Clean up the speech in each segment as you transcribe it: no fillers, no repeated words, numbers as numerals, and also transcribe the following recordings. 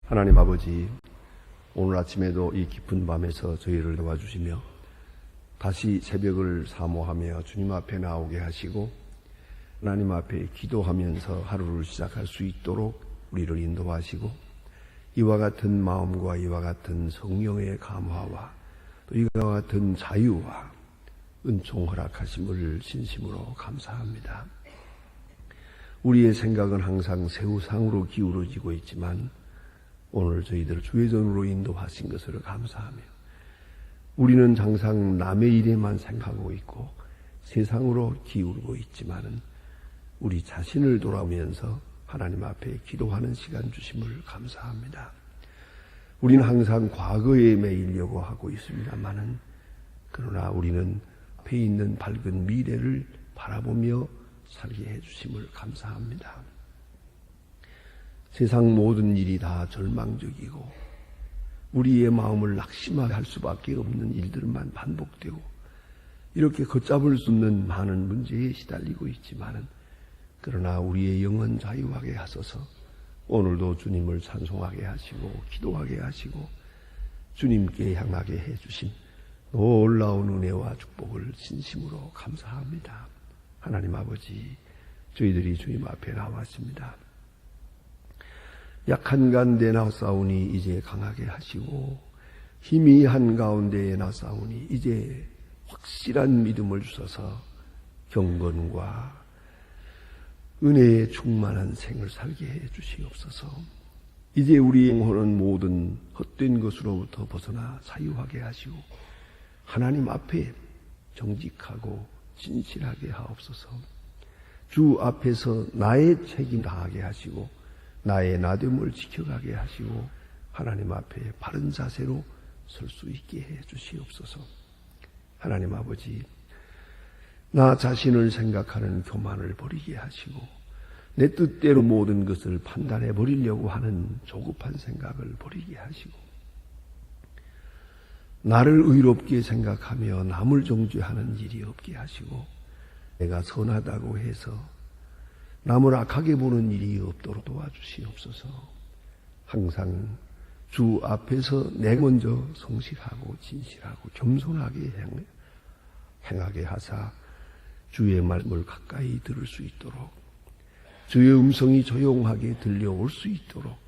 하나님 아버지, 오늘 아침에도 이 깊은 밤에서 저희를 도와주시며 다시 새벽을 사모하며 주님 앞에 나오게 하시고 하나님 앞에 기도하면서 하루를 시작할 수 있도록 우리를 인도하시고 이와 같은 마음과 이와 같은 성령의 감화와 또 이와 같은 자유와 은총 허락하심을 진심으로 감사합니다. 우리의 생각은 항상 세우상으로 기울어지고 있지만 오늘 저희들을 주의전으로 인도하신 것을 감사하며 우리는 항상 남의 일에만 생각하고 있고 세상으로 기울고 있지만은 우리 자신을 돌아보면서 하나님 앞에 기도하는 시간 주심을 감사합니다. 우리는 항상 과거에 매이려고 하고 있습니다만은 그러나 우리는 앞에 있는 밝은 미래를 바라보며 살게 해주심을 감사합니다. 세상 모든 일이 다 절망적이고 우리의 마음을 낙심하게 할 수밖에 없는 일들만 반복되고 이렇게 걷잡을 수 없는 많은 문제에 시달리고 있지만은 그러나 우리의 영은 자유하게 하소서. 오늘도 주님을 찬송하게 하시고 기도하게 하시고 주님께 향하게 해주신 놀라운 은혜와 축복을 진심으로 감사합니다. 하나님 아버지, 저희들이 주님 앞에 나왔습니다. 약한 가운데 나싸우니 이제 강하게 하시고 힘이 한가운데에 나싸우니 이제 확실한 믿음을 주셔서 경건과 은혜에 충만한 생을 살게 해 주시옵소서. 이제 우리 영혼은 모든 헛된 것으로부터 벗어나 자유하게 하시고 하나님 앞에 정직하고 진실하게 하옵소서. 주 앞에서 나의 책임 다하게 하시고 나의 나됨을 지켜가게 하시고 하나님 앞에 바른 자세로 설 수 있게 해 주시옵소서. 하나님 아버지, 나 자신을 생각하는 교만을 버리게 하시고 내 뜻대로 모든 것을 판단해 버리려고 하는 조급한 생각을 버리게 하시고 나를 의롭게 생각하며 남을 정죄하는 일이 없게 하시고 내가 선하다고 해서 남을 악하게 보는 일이 없도록 도와주시옵소서. 항상 주 앞에서 내가 먼저 성실하고 진실하고 겸손하게 행하게 하사 주의 말씀을 가까이 들을 수 있도록 주의 음성이 조용하게 들려올 수 있도록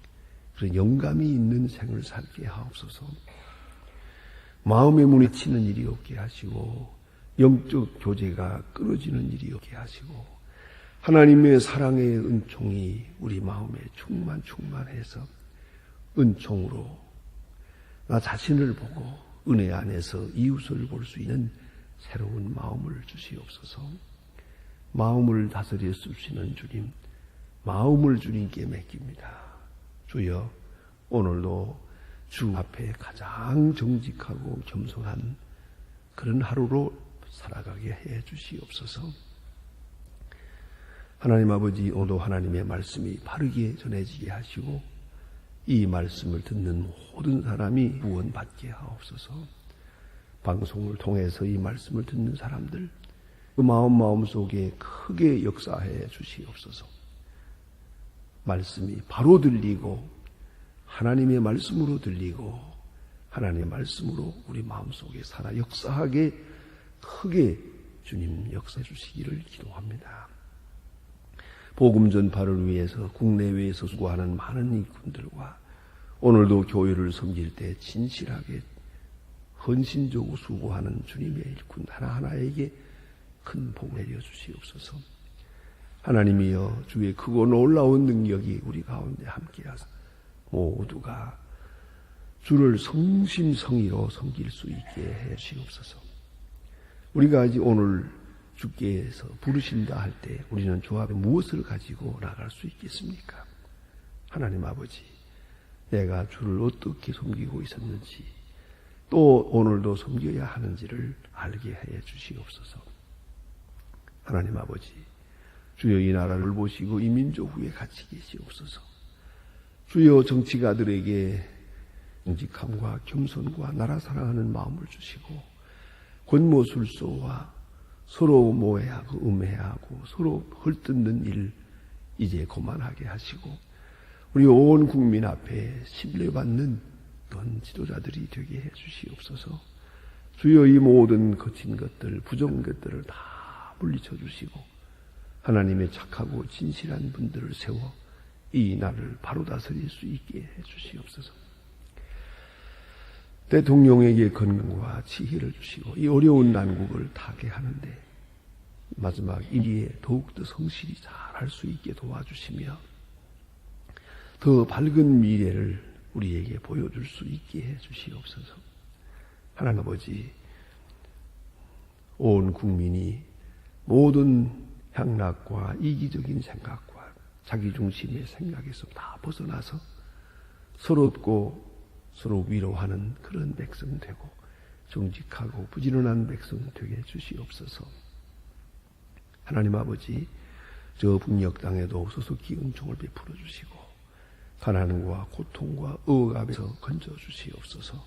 그런 영감이 있는 생을 살게 하옵소서. 마음의 문이 치는 일이 없게 하시고 영적 교제가 끊어지는 일이 없게 하시고 하나님의 사랑의 은총이 우리 마음에 충만해서 은총으로 나 자신을 보고 은혜 안에서 이웃을 볼 수 있는 새로운 마음을 주시옵소서. 마음을 다스려 쓰시는 주님, 마음을 주님께 맡깁니다. 주여, 오늘도 주 앞에 가장 정직하고 겸손한 그런 하루로 살아가게 해 주시옵소서. 하나님 아버지, 오늘도 하나님의 말씀이 바르게 전해지게 하시고 이 말씀을 듣는 모든 사람이 구원받게 하옵소서. 방송을 통해서 이 말씀을 듣는 사람들 그 마음 속에 크게 역사해 주시옵소서. 말씀이 바로 들리고 하나님의 말씀으로 들리고 하나님의 말씀으로 우리 마음속에 살아 역사하게 크게 주님 역사해 주시기를 기도합니다. 복음 전파를 위해서 국내외에서 수고하는 많은 일꾼들과 오늘도 교회를 섬길 때 진실하게 헌신적으로 수고하는 주님의 일꾼 하나하나에게 큰 복을 내려 주시옵소서. 하나님이여, 주의 크고 놀라운 능력이 우리 가운데 함께하사 모두가 주를 성심성의로 섬길 수 있게 해 주시옵소서. 우리가 아직 오늘 주께서 부르신다 할 때 우리는 주 앞에 무엇을 가지고 나갈 수 있겠습니까? 하나님 아버지, 내가 주를 어떻게 섬기고 있었는지 또 오늘도 섬겨야 하는지를 알게 해 주시옵소서. 하나님 아버지, 주여 이 나라를 보시고 이 민족 위에 같이 계시옵소서. 주여 정치가들에게 정직함과 겸손과 나라 사랑하는 마음을 주시고 권모술소와 서로 모해하고 음해하고 서로 헐뜯는 일 이제 그만하게 하시고 우리 온 국민 앞에 신뢰받는 그런 지도자들이 되게 해 주시옵소서. 주여, 이 모든 거친 것들, 부정한 것들을 다 물리쳐 주시고 하나님의 착하고 진실한 분들을 세워 이 나라를 바로 다스릴 수 있게 해 주시옵소서. 대통령에게 건강과 지혜를 주시고 이 어려운 난국을 타게 하는데 마지막 임기에 더욱더 성실히 잘할 수 있게 도와주시며 더 밝은 미래를 우리에게 보여줄 수 있게 해 주시옵소서. 하나님 아버지, 온 국민이 모든 향락과 이기적인 생각과 자기중심의 생각에서 다 벗어나서 서럽고 서로 위로하는 그런 백성 되고 정직하고 부지런한 백성 되게 해주시옵소서. 하나님 아버지, 저 북녘 땅에도 소속히 은총을 베풀어 주시고 가난과 고통과 억압에서 건져 주시옵소서.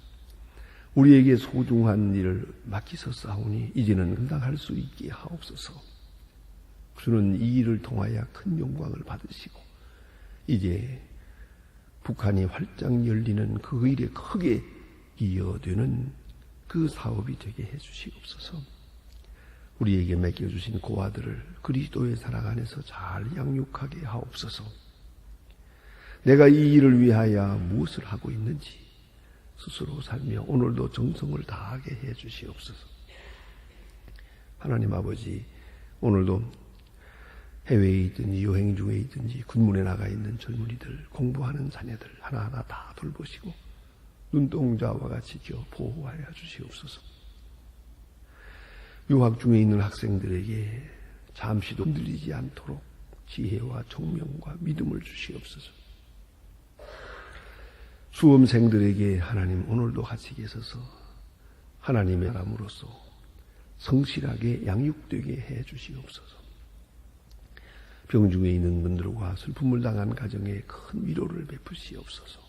우리에게 소중한 일을 맡기서 싸우니 이제는 감당할 수 있게 하옵소서. 주는 이 일을 통하여 큰 영광을 받으시고 이제 북한이 활짝 열리는 그 일에 크게 이어되는 그 사업이 되게 해주시옵소서. 우리에게 맡겨주신 고아들을 그리스도의 사랑 안에서 잘 양육하게 하옵소서. 내가 이 일을 위하여 무엇을 하고 있는지 스스로 살며 오늘도 정성을 다하게 해주시옵소서. 하나님 아버지, 오늘도 해외에 있든지 여행 중에 있든지 군문에 나가 있는 젊은이들, 공부하는 자녀들 하나하나 다 돌보시고 눈동자와 같이 지켜 보호하여 주시옵소서. 유학 중에 있는 학생들에게 잠시도 흔들리지 않도록 지혜와 총명과 믿음을 주시옵소서. 수험생들에게 하나님 오늘도 같이 계셔서 하나님의 사람으로서 성실하게 양육되게 해 주시옵소서. 병중에 있는 분들과 슬픔을 당한 가정에 큰 위로를 베푸시옵소서.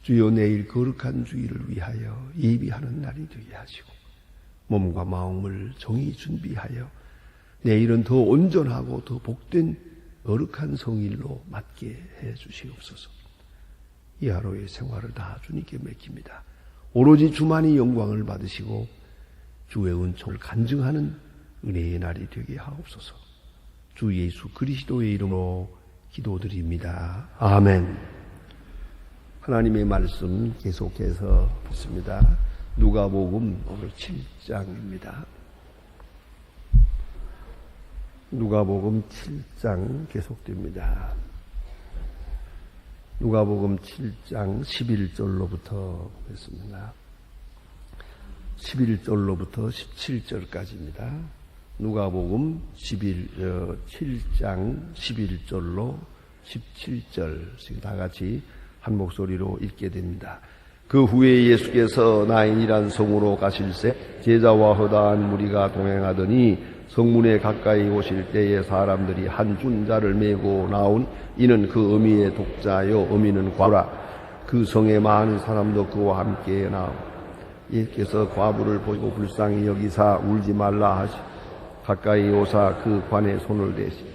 주여, 내일 거룩한 주일을 위하여 예비하는 날이 되게 하시고 몸과 마음을 정히 준비하여 내일은 더 온전하고 더 복된 거룩한 성일로 맞게 해 주시옵소서. 이 하루의 생활을 다 주님께 맡깁니다. 오로지 주만이 영광을 받으시고 주의 은총을 간증하는 은혜의 날이 되게 하옵소서. 주 예수 그리스도의 이름으로 기도드립니다. 아멘. 하나님의 말씀 계속해서 보겠습니다. 누가복음 오늘 7장입니다. 누가복음 7장 계속됩니다. 누가복음 7장 11절로부터 보겠습니다. 11절로부터 17절까지입니다. 누가복음 7장 11절로 17절 다 같이 한 목소리로 읽게 됩니다. 그 후에 예수께서 나인이란 성으로 가실새 제자와 허다한 무리가 동행하더니 성문에 가까이 오실 때에 사람들이 한 준자를 메고 나온 이는 그 어미의 독자요 어미는 과부라. 그 성에 많은 사람도 그와 함께 나오고 예수께서 과부를 보시고 불쌍히 여기사 울지 말라 하시 가까이 오사 그 관에 손을 대시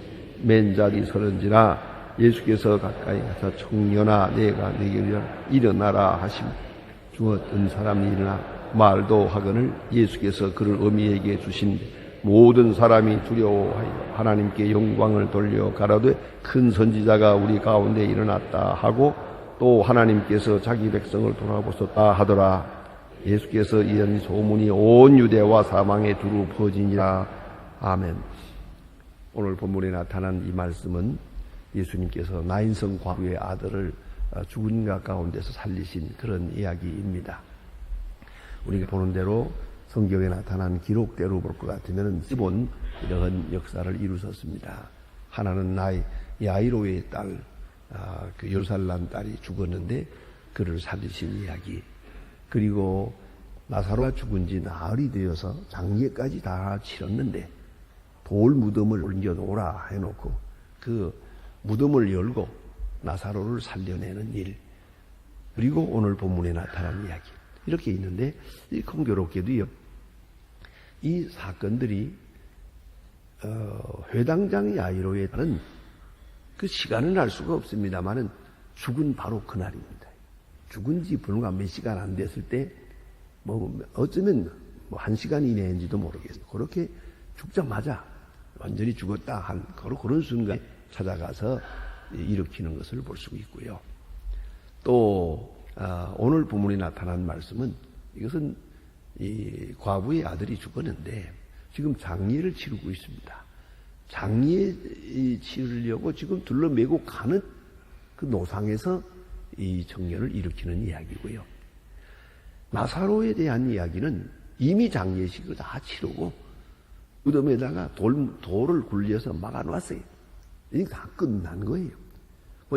맨 자리 서른지라 예수께서 가까이 가서 청년아 내가 네게 일어나라 하시며 죽었던 사람이 일어나 말도 하거늘 예수께서 그를 어미에게 주신데 모든 사람이 두려워하여 하나님께 영광을 돌려 가라되 큰 선지자가 우리 가운데 일어났다 하고 또 하나님께서 자기 백성을 돌아보셨다 하더라. 예수께서 이런 소문이 온 유대와 사방에 두루 퍼지니라. 아멘. 오늘 본문에 나타난 이 말씀은 예수님께서 나인성 과부의 아들을 죽은 자 가운데서 살리신 그런 이야기입니다. 우리가 보는 대로 성경에 나타난 기록대로 볼 것 같으면 기본 이런 역사를 이루셨습니다. 하나는 야이로의 딸, 그 예루살렘 딸이 죽었는데 그를 살리신 이야기. 그리고 나사로가 죽은 지 나흘이 되어서 장례까지 다 치렀는데 돌 무덤을 옮겨놓으라 해놓고 그 무덤을 열고 나사로를 살려내는 일. 그리고 오늘 본문에 나타난 이야기. 이렇게 있는데 공교롭게도요. 이 사건들이 회당장 야이로에 따른 그 시간은 알 수가 없습니다만은 죽은 바로 그날입니다. 죽은 지 불과 몇 시간 안 됐을 때, 어쩌면 1시간 이내인지도 모르겠어요. 그렇게 죽자마자 완전히 죽었다 한 그런 순간에 찾아가서 일으키는 것을 볼 수 있고요. 또 오늘 본문에 나타난 말씀은, 이것은 이 과부의 아들이 죽었는데 지금 장례를 치르고 있습니다. 장례 치르려고 지금 둘러매고 가는 그 노상에서 이 청년을 일으키는 이야기고요. 나사로에 대한 이야기는 이미 장례식을 다 치르고 무덤에다가 돌을 굴려서 막아놨어요. 이게 다 끝난 거예요.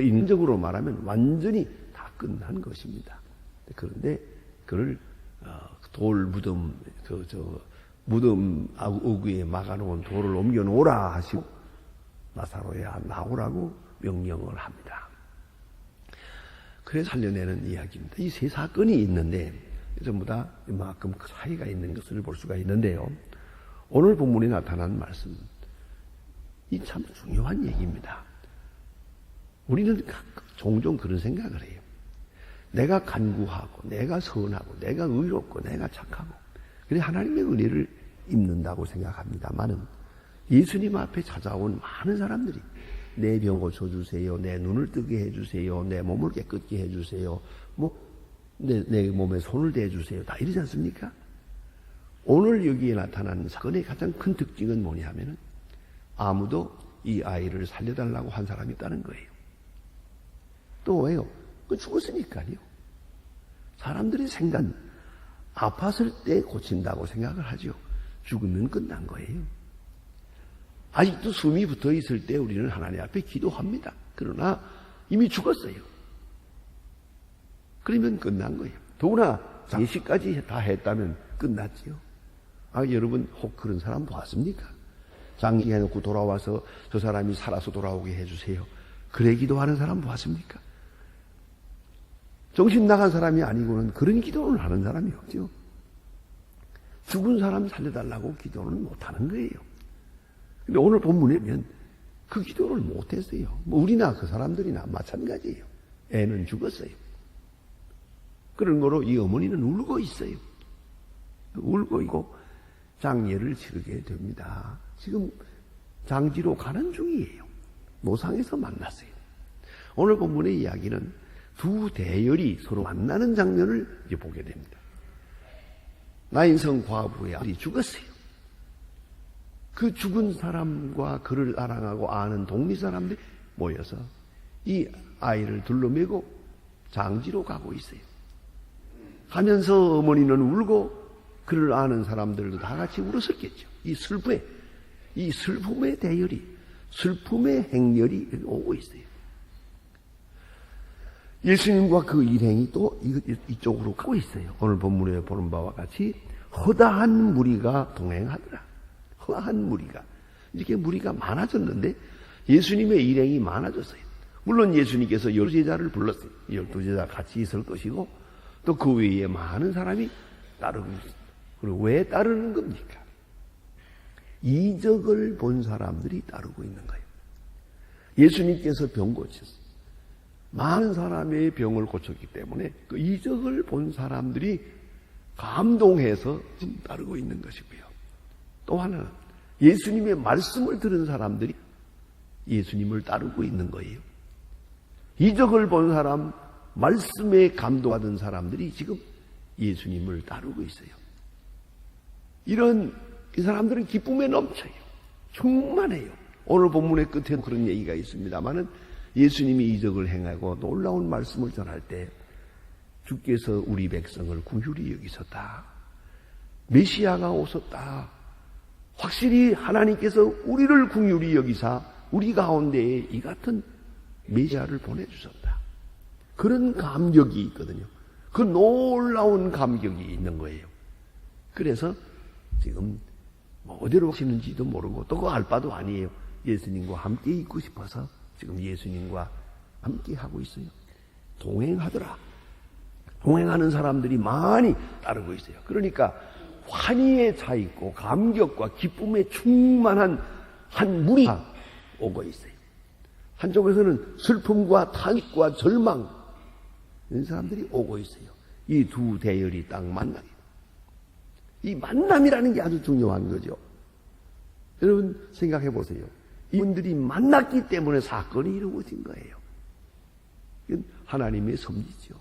인적으로 말하면 완전히 다 끝난 것입니다. 그런데 그를 돌 무덤 무덤 어귀에 막아놓은 돌을 옮겨놓으라 하시고 나사로야 나오라고 명령을 합니다. 그래서 살려내는 이야기입니다. 이 세 사건이 있는데 전부 다 이만큼 차이가 있는 것을 볼 수가 있는데요. 오늘 본문에 나타난 말씀, 이 참 중요한 얘기입니다. 우리는 종종 그런 생각을 해요. 내가 간구하고, 내가 선하고, 내가 의롭고, 내가 착하고, 그래 하나님의 은혜를 입는다고 생각합니다만은 예수님 앞에 찾아온 많은 사람들이 내 병 고쳐주세요, 내 눈을 뜨게 해주세요, 내 몸을 깨끗게 해주세요, 내 몸에 손을 대주세요, 다 이러지 않습니까? 오늘 여기에 나타난 사건의 가장 큰 특징은 뭐냐 하면은 아무도 이 아이를 살려달라고 한 사람이 있다는 거예요. 또 왜요? 그 죽었으니까요. 사람들이 아팠을 때 고친다고 생각을 하죠. 죽으면 끝난 거예요. 아직도 숨이 붙어 있을 때 우리는 하나님 앞에 기도합니다. 그러나 이미 죽었어요. 그러면 끝난 거예요. 더구나 장례식까지 다 했다면 끝났지요. 여러분 혹 그런 사람 보았습니까? 장례해놓고 돌아와서 저 사람이 살아서 돌아오게 해주세요. 그래 기도하는 사람 보았습니까? 정신 나간 사람이 아니고는 그런 기도를 하는 사람이 없죠. 죽은 사람 살려달라고 기도는 못하는 거예요. 근데 오늘 본문에 보면 그 기도를 못했어요. 우리나 그 사람들이나 마찬가지예요. 애는 죽었어요. 그런 거로 이 어머니는 울고 있어요. 울고 있고 장례를 치르게 됩니다. 지금 장지로 가는 중이에요. 노상에서 만났어요. 오늘 본문의 이야기는 두 대열이 서로 만나는 장면을 이제 보게 됩니다. 나인성 과부의 아들이 죽었어요. 그 죽은 사람과 그를 사랑하고 아는 동리 사람들이 모여서 이 아이를 둘러매고 장지로 가고 있어요. 가면서 어머니는 울고 그를 아는 사람들도 다 같이 울었었겠죠. 이 슬픔의 대열이, 슬픔의 행렬이 오고 있어요. 예수님과 그 일행이 또 이쪽으로 가고 있어요. 오늘 본문에 보는 바와 같이 허다한 무리가 동행하더라. 허다한 무리가. 이렇게 무리가 많아졌는데 예수님의 일행이 많아졌어요. 물론 예수님께서 12제자를 불렀어요. 12제자 같이 있을 것이고 또 그 외에 많은 사람이 따르고 있어요. 그리고 왜 따르는 겁니까? 이적을 본 사람들이 따르고 있는 거예요. 예수님께서 병 고쳤어요. 많은 사람의 병을 고쳤기 때문에 그 이적을 본 사람들이 감동해서 지금 따르고 있는 것이고요. 또 하나는 예수님의 말씀을 들은 사람들이 예수님을 따르고 있는 거예요. 이적을 본 사람, 말씀에 감동받은 사람들이 지금 예수님을 따르고 있어요. 이 사람들은 기쁨에 넘쳐요. 충만해요. 오늘 본문의 끝에 그런 얘기가 있습니다만은 예수님이 이적을 행하고 놀라운 말씀을 전할 때 주께서 우리 백성을 긍휼히 여기셨다. 메시아가 오셨다. 확실히 하나님께서 우리를 긍휼히 여기사 우리 가운데에 이 같은 메시아를 보내주셨다. 그런 감격이 있거든요. 그 놀라운 감격이 있는 거예요. 그래서 지금 어디로 가시는지도 모르고 또 그 알 바도 아니에요. 예수님과 함께 있고 싶어서 지금 예수님과 함께 하고 있어요. 동행하더라. 동행하는 사람들이 많이 따르고 있어요. 그러니까 환희에 차 있고 감격과 기쁨에 충만한 한 무리가 오고 있어요. 한쪽에서는 슬픔과 탄식과 절망, 이런 사람들이 오고 있어요. 이 두 대열이 딱 만나요. 이 만남이라는 게 아주 중요한 거죠. 여러분 생각해 보세요. 이분들이 만났기 때문에 사건이 이루어진 거예요. 이건 하나님의 섭리죠.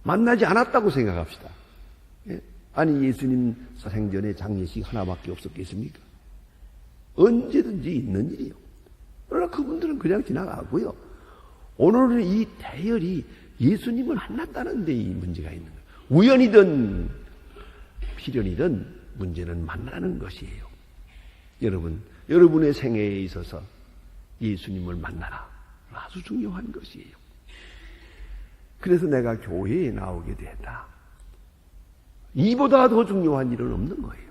만나지 않았다고 생각합시다. 예? 아니 예수님 생전에 장례식 하나밖에 없었겠습니까? 언제든지 있는 일이요. 그러나 그분들은 그냥 지나가고요. 오늘은 이 대열이 예수님을 만났다는 데 이 문제가 있는 거예요. 우연이든 필연이든 문제는 만나는 것이에요. 여러분, 여러분의 생애에 있어서 예수님을 만나라. 아주 중요한 것이에요. 그래서 내가 교회에 나오게 됐다. 이보다 더 중요한 일은 없는 거예요.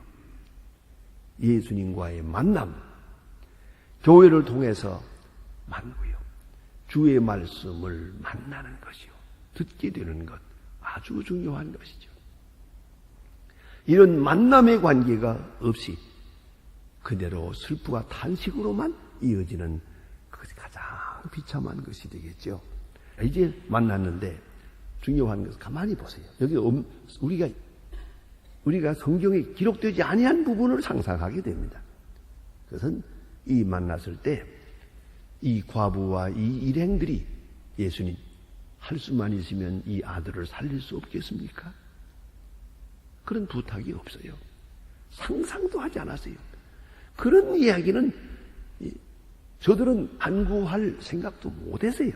예수님과의 만남, 교회를 통해서 만나고요. 주의 말씀을 만나는 것이요. 듣게 되는 것, 아주 중요한 것이죠. 이런 만남의 관계가 없이 그대로 슬프와 탄식으로만 이어지는 그것이 가장 비참한 것이 되겠죠. 이제 만났는데 중요한 것은 가만히 보세요. 여기 우리가 성경에 기록되지 아니한 부분을 상상하게 됩니다. 그것은 이 만났을 때 이 과부와 이 일행들이 예수님 할 수만 있으면 이 아들을 살릴 수 없겠습니까? 그런 부탁이 없어요. 상상도 하지 않았어요. 그런 이야기는 저들은 간구할 생각도 못했어요.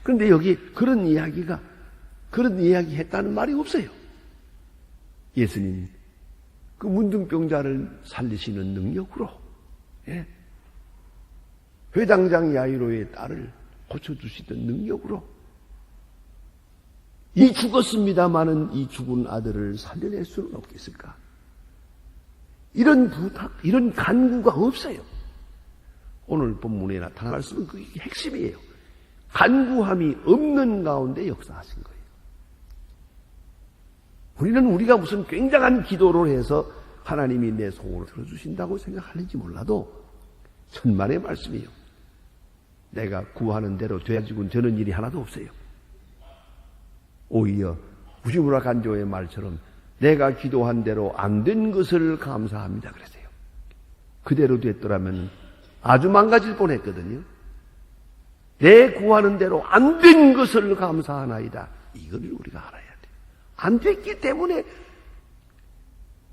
그런데 여기 그런 이야기 했다는 말이 없어요. 예수님 그 문둥병자를 살리시는 능력으로, 예, 회당장 야이로의 딸을 고쳐주시던 능력으로 이 죽었습니다마는 이 죽은 아들을 살려낼 수는 없겠을까? 이런 부탁, 이런 간구가 없어요. 오늘 본문에 나타난 말씀은 그게 핵심이에요. 간구함이 없는 가운데 역사하신 거예요. 우리가 무슨 굉장한 기도를 해서 하나님이 내 소원을 들어주신다고 생각하는지 몰라도 천만의 말씀이에요. 내가 구하는 대로 되어지고는 되는 일이 하나도 없어요. 오히려 구시무라 간조의 말처럼 내가 기도한 대로 안 된 것을 감사합니다 그랬어요. 그대로 됐더라면 아주 망가질 뻔했거든요. 내 구하는 대로 안 된 것을 감사하나이다. 이걸 우리가 알아야 돼요. 안 됐기 때문에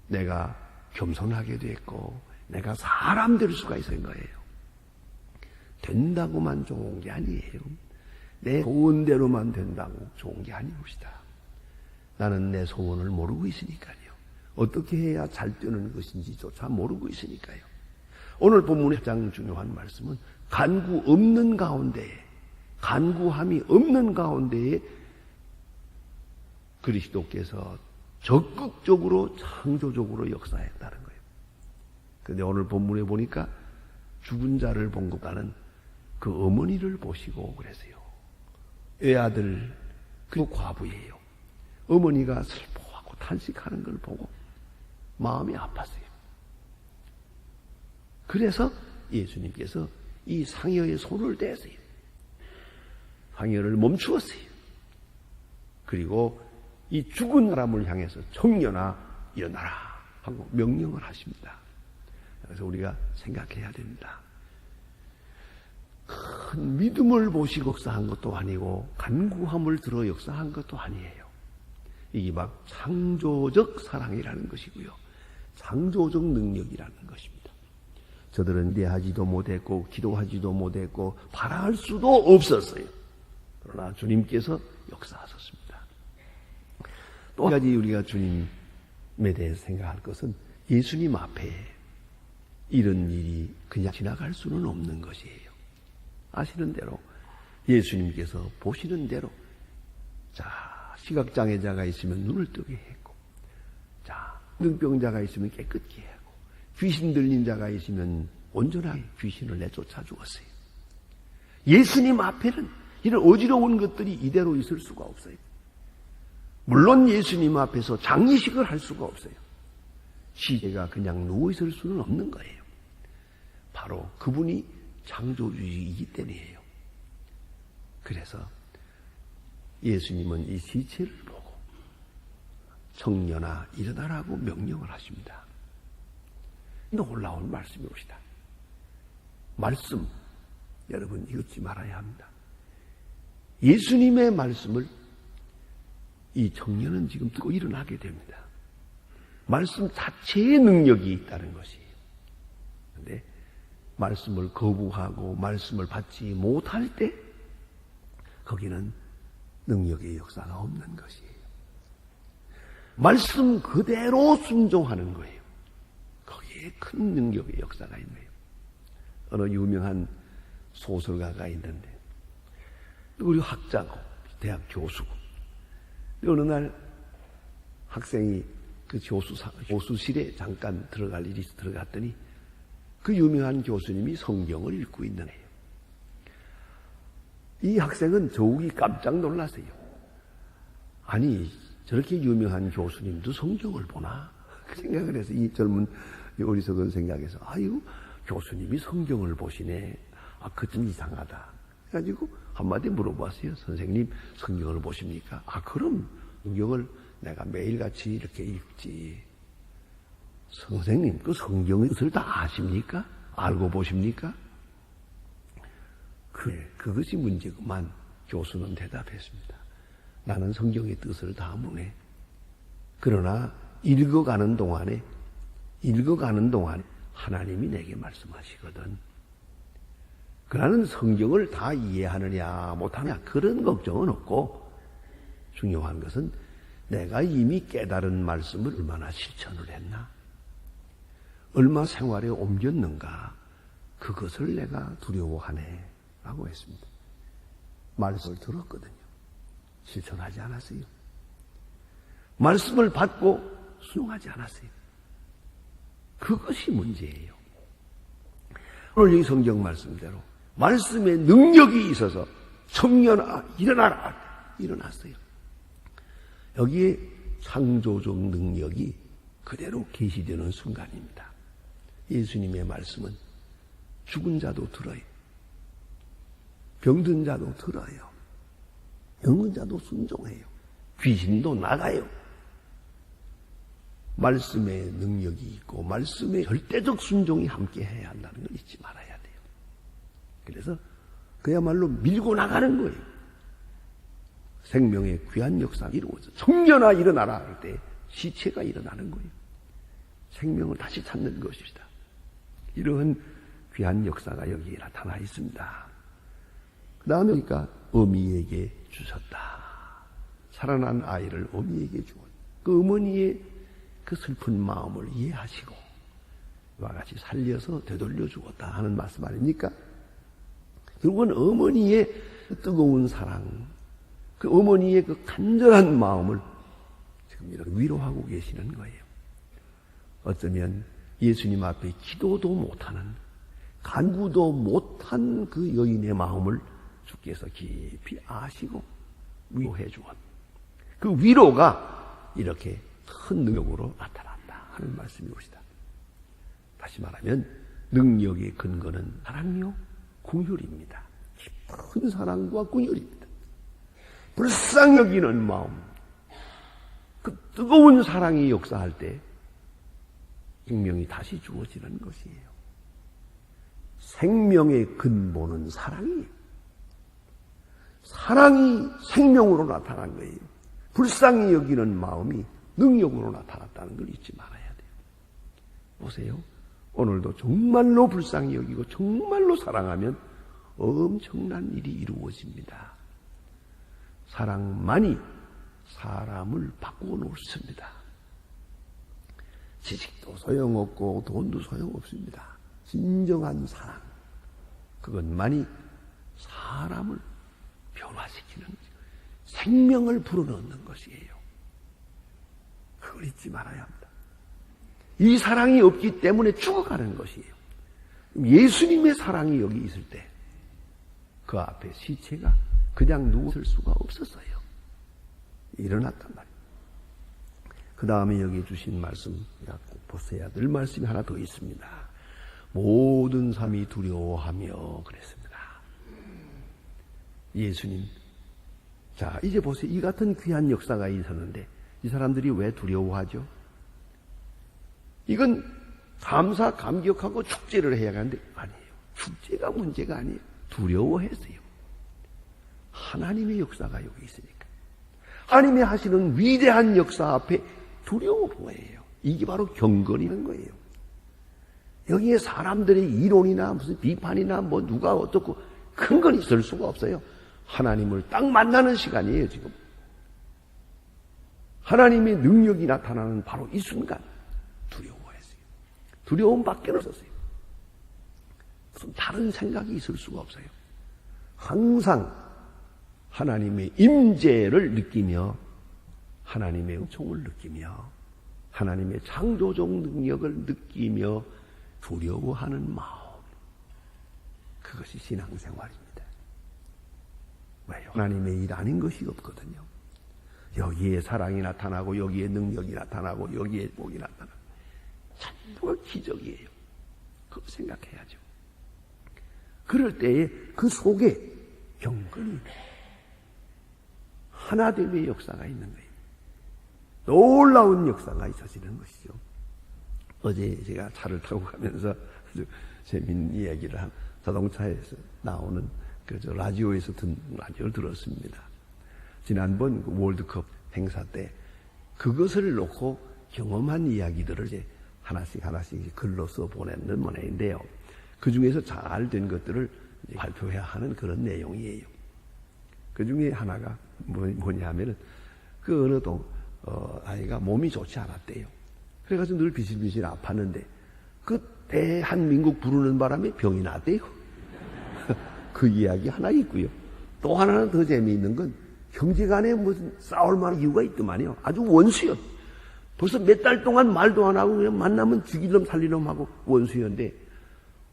내가 겸손하게 됐고 내가 사람 될 수가 있는 거예요. 된다고만 좋은 게 아니에요. 내 좋은 대로만 된다고 좋은 게 아니옵시다. 나는 내 소원을 모르고 있으니까요. 어떻게 해야 잘 되는 것인지조차 모르고 있으니까요. 오늘 본문의 가장 중요한 말씀은 간구함이 없는 가운데에 그리스도께서 적극적으로 창조적으로 역사했다는 거예요. 그런데 오늘 본문에 보니까 죽은 자를 본 것과는 그 어머니를 보시고 그랬어요. 외아들 그리고 과부예요. 어머니가 슬퍼하고 탄식하는 걸 보고 마음이 아팠어요. 그래서 예수님께서 이 상여의 손을 떼세요. 상여를 멈추었어요. 그리고 이 죽은 사람을 향해서 청년아 일어나라 하고 명령을 하십니다. 그래서 우리가 생각해야 됩니다. 큰 믿음을 보시고 역사한 것도 아니고 간구함을 들어 역사한 것도 아니에요. 이게 막 창조적 사랑이라는 것이고요. 창조적 능력이라는 것입니다. 저들은 기대하지도 못했고 기도하지도 못했고 바랄 수도 없었어요. 그러나 주님께서 역사하셨습니다. 또 한 가지 우리가 주님에 대해서 생각할 것은 예수님 앞에 이런 일이 그냥 지나갈 수는 없는 것이에요. 아시는 대로 예수님께서 보시는 대로 자 시각장애자가 있으면 눈을 뜨게 했고 자 능병자가 있으면 깨끗게 하고 귀신 들린 자가 있으면 온전하게 귀신을 내쫓아 주었어요. 예수님 앞에는 이런 어지러운 것들이 이대로 있을 수가 없어요. 물론 예수님 앞에서 장례식을 할 수가 없어요. 시체가 그냥 누워있을 수는 없는 거예요. 바로 그분이 창조주이기 때문이에요. 그래서 예수님은 이 시체를 보고 청년아 일어나라고 명령을 하십니다. 놀라운 말씀이옵시다. 말씀, 여러분 잊지 말아야 합니다. 예수님의 말씀을 이 청년은 지금 듣고 일어나게 됩니다. 말씀 자체의 능력이 있다는 것이에요. 그런데 말씀을 거부하고 말씀을 받지 못할 때 거기는 능력의 역사가 없는 것이에요. 말씀 그대로 순종하는 거예요. 거기에 큰 능력의 역사가 있는 거예요. 어느 유명한 소설가가 있는데 우리 학자고 대학 교수고 어느 날 학생이 그 교수실에 잠깐 들어갈 일이 있어 들어갔더니 그 유명한 교수님이 성경을 읽고 있는 애예요. 이 학생은 더욱이 깜짝 놀랐어요. 아니 저렇게 유명한 교수님도 성경을 보나? 그 생각을 해서 이 젊은 어리석은 생각에서 아유 교수님이 성경을 보시네. 아 그좀 이상하다. 그래가지고 한마디 물어봤어요. 선생님 성경을 보십니까? 아 그럼 성경을 내가 매일같이 이렇게 읽지. 선생님 그 성경의 뜻을 다 아십니까? 알고 보십니까? 그래 그것이 문제구만. 교수는 대답했습니다. 나는 성경의 뜻을 다 모르네. 그러나 읽어가는 동안에 하나님이 내게 말씀하시거든. 그러는 성경을 다 이해하느냐 못하느냐 그런 걱정은 없고 중요한 것은 내가 이미 깨달은 말씀을 얼마나 실천을 했나, 얼마 생활에 옮겼는가, 그것을 내가 두려워하네 라고 했습니다. 말씀을 들었거든요. 실천하지 않았어요. 말씀을 받고 순종하지 않았어요. 그것이 문제예요. 오늘 이 성경 말씀대로 말씀의 능력이 있어서 청년아 일어나라 일어났어요. 여기에 창조적 능력이 그대로 계시되는 순간입니다. 예수님의 말씀은 죽은 자도 들어요. 병든 자도 들어요. 영은 자도 순종해요. 귀신도 나가요. 말씀의 능력이 있고 말씀의 절대적 순종이 함께 해야 한다는 걸 잊지 말아야 돼요. 그래서 그야말로 밀고 나가는 거예요. 생명의 귀한 역사가 이루어져 청년아 일어나라 할 때 시체가 일어나는 거예요. 생명을 다시 찾는 것입니다. 이러한 귀한 역사가 여기에 나타나 있습니다. 그 다음에 그러니까 어미에게 주셨다. 살아난 아이를 어미에게 주었다. 그 어머니의 그 슬픈 마음을 이해하시고 이와 같이 살려서 되돌려 주었다 하는 말씀 아닙니까? 결국은 어머니의 뜨거운 사랑, 그 어머니의 그 간절한 마음을 지금 이렇게 위로하고 계시는 거예요. 어쩌면 예수님 앞에 기도도 못하는, 간구도 못한 그 여인의 마음을 주께서 깊이 아시고 위로해 주었다. 그 위로가 이렇게 큰 능력으로 나타난다 하는 말씀이옵시다. 다시 말하면 능력의 근거는 사랑요 긍휼입니다. 깊은 사랑과 긍휼입니다. 불쌍히 여기는 마음, 그 뜨거운 사랑이 역사할 때 생명이 다시 주어지는 것이에요. 생명의 근본은 사랑이에요. 사랑이 생명으로 나타난 거예요. 불쌍히 여기는 마음이 능력으로 나타났다는 걸 잊지 말아야 돼요. 보세요. 오늘도 정말로 불쌍히 여기고 정말로 사랑하면 엄청난 일이 이루어집니다. 사랑만이 사람을 바꾸어 놓습니다. 지식도 소용없고 돈도 소용없습니다. 진정한 사랑, 그것만이 사람을 변화시키는, 생명을 불어넣는 것이에요. 그걸 잊지 말아야 합니다. 이 사랑이 없기 때문에 죽어가는 것이에요. 예수님의 사랑이 여기 있을 때 그 앞에 시체가 그냥 누웠을 수가 없었어요. 일어났단 말이에요. 그 다음에 여기 주신 말씀 꼭 보셔야 될 말씀이 하나 더 있습니다. 모든 사람이 두려워하며 그랬습니다. 예수님, 자 이제 보세요. 이 같은 귀한 역사가 있었는데 이 사람들이 왜 두려워하죠? 이건 감사 감격하고 축제를 해야 하는데 아니에요. 축제가 문제가 아니에요. 두려워했어요. 하나님의 역사가 여기 있으니까. 하나님이 하시는 위대한 역사 앞에 두려워 보여요. 이게 바로 경건이라는 거예요. 여기에 사람들의 이론이나 무슨 비판이나 뭐 누가 어떻고 큰 건 있을 수가 없어요. 하나님을 딱 만나는 시간이에요, 지금. 하나님의 능력이 나타나는 바로 이 순간 두려워했어요. 두려움밖에 없었어요. 무슨 다른 생각이 있을 수가 없어요. 항상 하나님의 임재를 느끼며 하나님의 은총을 느끼며 하나님의 창조적 능력을 느끼며 두려워하는 마음. 그것이 신앙생활입니다. 왜요? 하나님의 일 아닌 것이 없거든요. 여기에 사랑이 나타나고 여기에 능력이 나타나고 여기에 복이 나타나고 전부가 기적이에요. 그거 생각해야죠. 그럴 때에 그 속에 경건이 하나됨의 역사가 있는 거예요. 놀라운 역사가 있어지는 것이죠. 어제 제가 차를 타고 가면서 아주 재미있는 이야기를 한 자동차에서 나오는 라디오에서 듣는 라디오를 들었습니다. 지난번 월드컵 행사 때 그것을 놓고 경험한 이야기들을 이제 하나씩 글로 써 보내는 모양인데요. 그 중에서 잘 된 것들을 발표해야 하는 그런 내용이에요. 그 중에 하나가 뭐냐 하면은 그 어느 아이가 몸이 좋지 않았대요. 그래가지고 늘 비실비실 아팠는데 그 대한민국 부르는 바람에 병이 났대요. 그 이야기 하나 있고요. 또 하나는 더 재미있는 건 형제간에 무슨 싸울 만한 이유가 있더만요. 아주 원수였. 벌써 몇 달 동안 말도 안 하고 그냥 만나면 죽이놈 살리놈 하고 원수였는데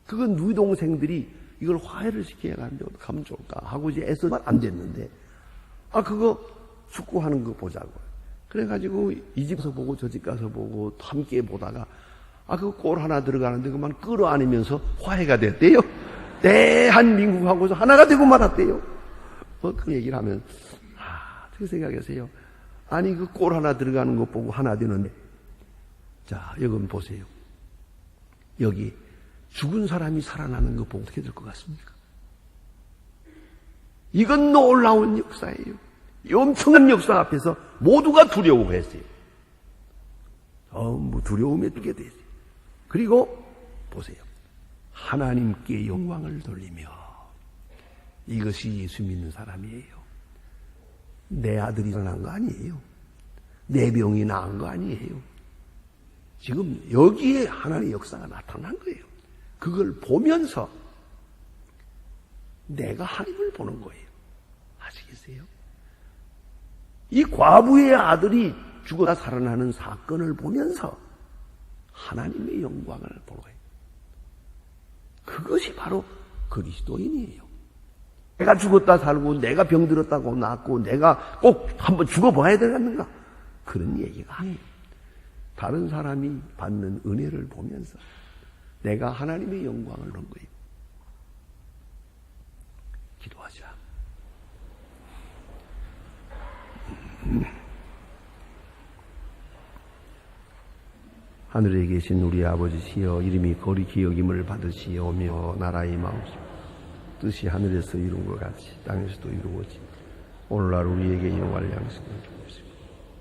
그건 누이 동생들이 이걸 화해를 시켜야 하는데 어떻게 하면 좋을까 하고 이제 애써만 안 됐는데 그거 축구하는 거 보자고. 그래가지고 이 집 가서 보고 저 집 가서 보고 함께 보다가 그 골 하나 들어가는데 그만 끌어안으면서 화해가 됐대요. 대한민국하고서 하나가 되고 말았대요. 그 얘기를 하면 어떻게 생각하세요? 아니 그 골 하나 들어가는 거 보고 하나 되는데 자 여러분 보세요. 여기 죽은 사람이 살아나는 거 보고 어떻게 될 것 같습니까? 이건 놀라운 역사예요. 이 엄청난 역사 앞에서 모두가 두려워했어요. 두려움에 뜨게 됐어요. 그리고 보세요. 하나님께 영광을 돌리며 이것이 예수 믿는 사람이에요. 내 아들이 일어난 거 아니에요. 내 병이 나은 거 아니에요. 지금 여기에 하나님의 역사가 나타난 거예요. 그걸 보면서 내가 하나님을 보는 거예요. 아시겠어요? 이 과부의 아들이 죽었다 살아나는 사건을 보면서 하나님의 영광을 보는 거예요. 그것이 바로 그리스도인이에요. 내가 죽었다 살고 내가 병들었다고 낫고 내가 꼭 한번 죽어봐야 되겠는가? 그런 얘기가 아니에요. 다른 사람이 받는 은혜를 보면서 내가 하나님의 영광을 넣은 거예요. 기도하자. 하늘에 계신 우리 아버지시여 이름이 거룩히 여김을 받으시오며 나라의 마음속 뜻이 하늘에서 이룬 것 같이 땅에서도 이루어지 오늘날 우리에게 영원할 양식을 주옵시고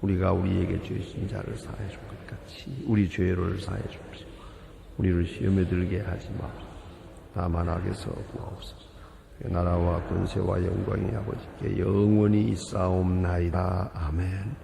우리가 우리에게 죄진 자를 사해 줄 것 같이 우리 죄를 사해 주옵시고 우리를 시험에 들게 하지 마옵소서. 다만 악에서 구하옵소서. 나라와 권세와 영광이 아버지께 영원히 있사옵나이다. 아멘.